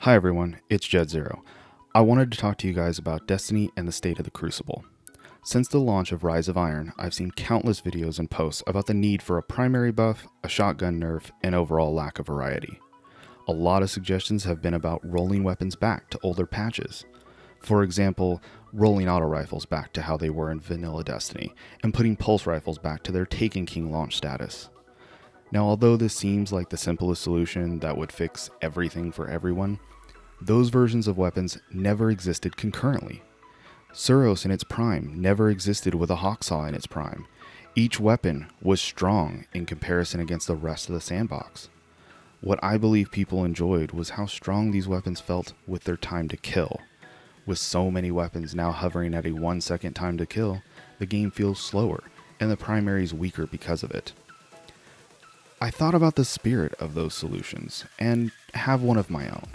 Hi everyone, it's Jed Zero. I wanted to talk to you guys about Destiny and the state of the Crucible. Since the launch of Rise of Iron, I've seen countless videos and posts about the need for a primary buff, a shotgun nerf, and overall lack of variety. A lot of suggestions have been about rolling weapons back to older patches. For example, rolling auto rifles back to how they were in vanilla Destiny, and putting pulse rifles back to their Taken King launch status. Now, although this seems like the simplest solution that would fix everything for everyone, those versions of weapons never existed concurrently. Suros in its prime never existed with a Hawksaw in its prime. Each weapon was strong in comparison against the rest of the sandbox. What I believe people enjoyed was how strong these weapons felt with their time to kill. With so many weapons now hovering at a 1 second time to kill, the game feels slower, and the primary is weaker because of it. I thought about the spirit of those solutions, and have one of my own.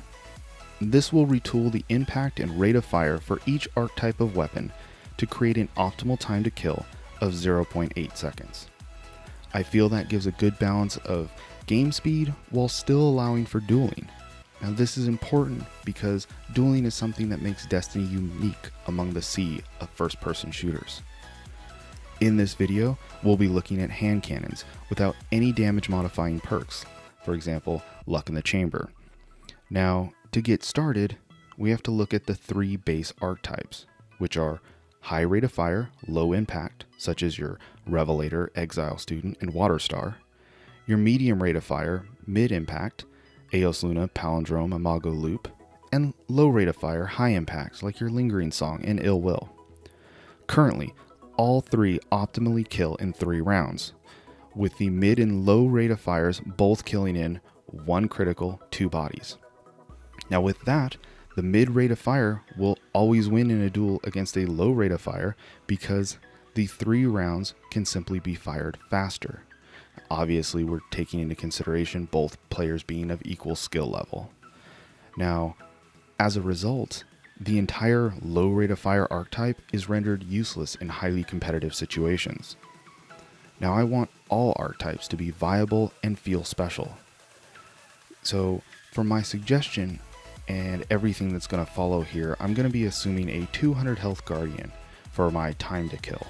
This will retool the impact and rate of fire for each archetype of weapon to create an optimal time to kill of 0.8 seconds. I feel that gives a good balance of game speed while still allowing for dueling. Now this is important because dueling is something that makes Destiny unique among the sea of first-person shooters. In this video, we'll be looking at hand cannons without any damage modifying perks, for example, Luck in the Chamber. Now, to get started, we have to look at the three base archetypes, which are high rate of fire, low impact, such as your Revelator, Exile Student, and Water Star, your medium rate of fire, mid impact, Eos Luna, Palindrome, Imago Loop, and low rate of fire, high impact, like your Lingering Song and Ill Will. Currently, all three optimally kill in 3 rounds, with the mid and low rate of fires both killing in 1 critical, 2 bodies. Now with that, the mid rate of fire will always win in a duel against a low rate of fire because the 3 rounds can simply be fired faster. Obviously, we're taking into consideration both players being of equal skill level. Now, as a result, the entire low rate of fire archetype is rendered useless in highly competitive situations. Now I want all archetypes to be viable and feel special. So for my suggestion and everything that's going to follow here, I'm going to be assuming a 200 health Guardian for my time to kill.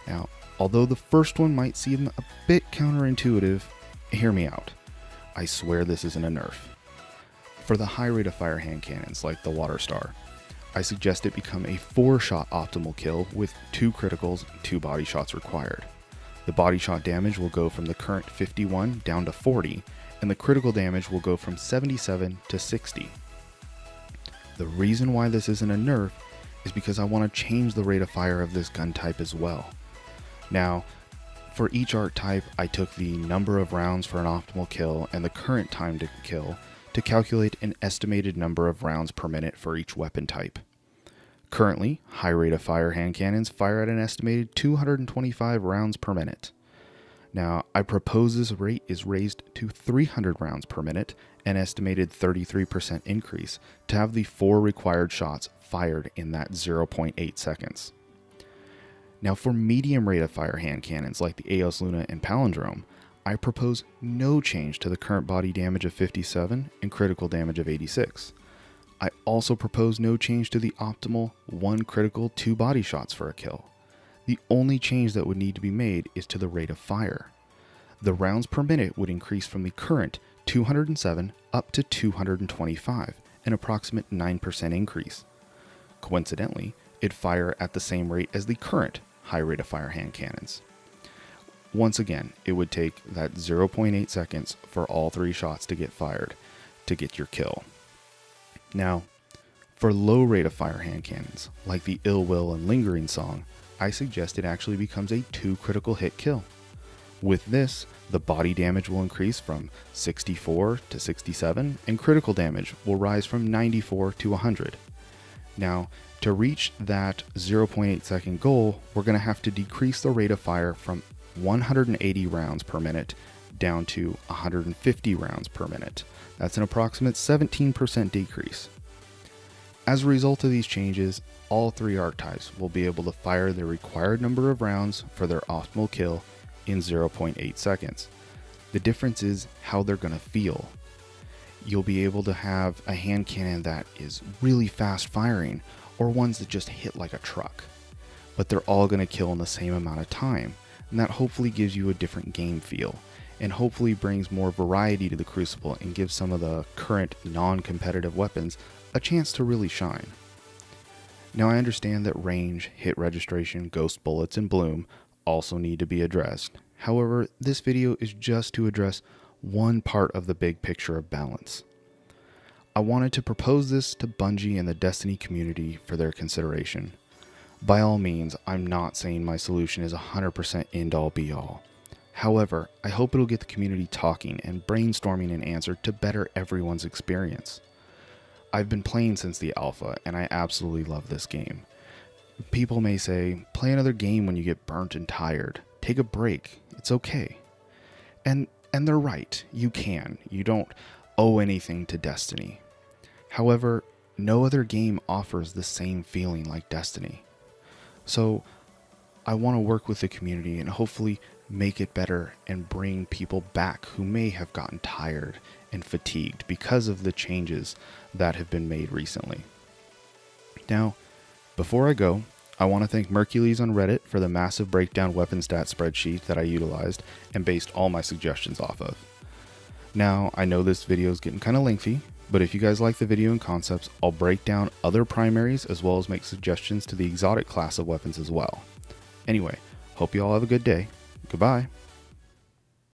Now, although the first one might seem a bit counterintuitive, hear me out. I swear this isn't a nerf. For the high rate of fire hand cannons like the Water Star, I suggest it become a 4-shot optimal kill with 2 criticals and 2 body shots required. The body shot damage will go from the current 51 down to 40, and the critical damage will go from 77 to 60. The reason why this isn't a nerf is because I want to change the rate of fire of this gun type as well. Now, for each archetype, I took the number of rounds for an optimal kill and the current time to kill to calculate an estimated number of rounds per minute for each weapon type. Currently, high rate of fire hand cannons fire at an estimated 225 rounds per minute. Now, I propose this rate is raised to 300 rounds per minute, an estimated 33% increase, to have the 4 required shots fired in that 0.8 seconds. Now, for medium rate of fire hand cannons like the Eos Luna and Palindrome, I propose no change to the current body damage of 57 and critical damage of 86. I also propose no change to the optimal 1 critical 2 body shots for a kill. The only change that would need to be made is to the rate of fire. The rounds per minute would increase from the current 207 up to 225, an approximate 9% increase. Coincidentally, it'd fire at the same rate as the current high rate of fire hand cannons. Once again, it would take that 0.8 seconds for all 3 shots to get fired to get your kill. Now, for low rate of fire hand cannons, like the Ill Will and Lingering Song, I suggest it actually becomes a 2 critical hit kill. With this, the body damage will increase from 64 to 67, and critical damage will rise from 94 to 100. Now, to reach that 0.8 second goal, we're going to have to decrease the rate of fire from 180 rounds per minute down to 150 rounds per minute. That's an approximate 17% decrease. As a result of these changes, all 3 archetypes will be able to fire the required number of rounds for their optimal kill in 0.8 seconds. The difference is how they're going to feel. you'll be able to have a hand cannon that is really fast firing, or ones that just hit like a truck. But they're all going to kill in the same amount of time, and that hopefully gives you a different game feel, and hopefully brings more variety to the Crucible and gives some of the current non-competitive weapons a chance to really shine. Now I understand that range, hit registration, ghost bullets, and bloom also need to be addressed. However, this video is just to address one part of the big picture of balance. I wanted to propose this to Bungie and the Destiny community for their consideration. By all means, I'm not saying my solution is 100% end-all be-all. However, I hope it'll get the community talking and brainstorming an answer to better everyone's experience. I've been playing since the alpha, and I absolutely love this game. People may say, play another game when you get burnt and tired. Take a break. It's okay. And they're right. You can. You don't owe anything to Destiny. However, no other game offers the same feeling like Destiny. So, I want to work with the community and hopefully make it better and bring people back who may have gotten tired and fatigued because of the changes that have been made recently. Now, before I go, I want to thank Mercules on Reddit for the massive breakdown weapon stat spreadsheet that I utilized and based all my suggestions off of. Now, I know this video is getting kind of lengthy, but if you guys like the video and concepts, I'll break down other primaries as well as make suggestions to the exotic class of weapons as well. Anyway, hope you all have a good day. Goodbye.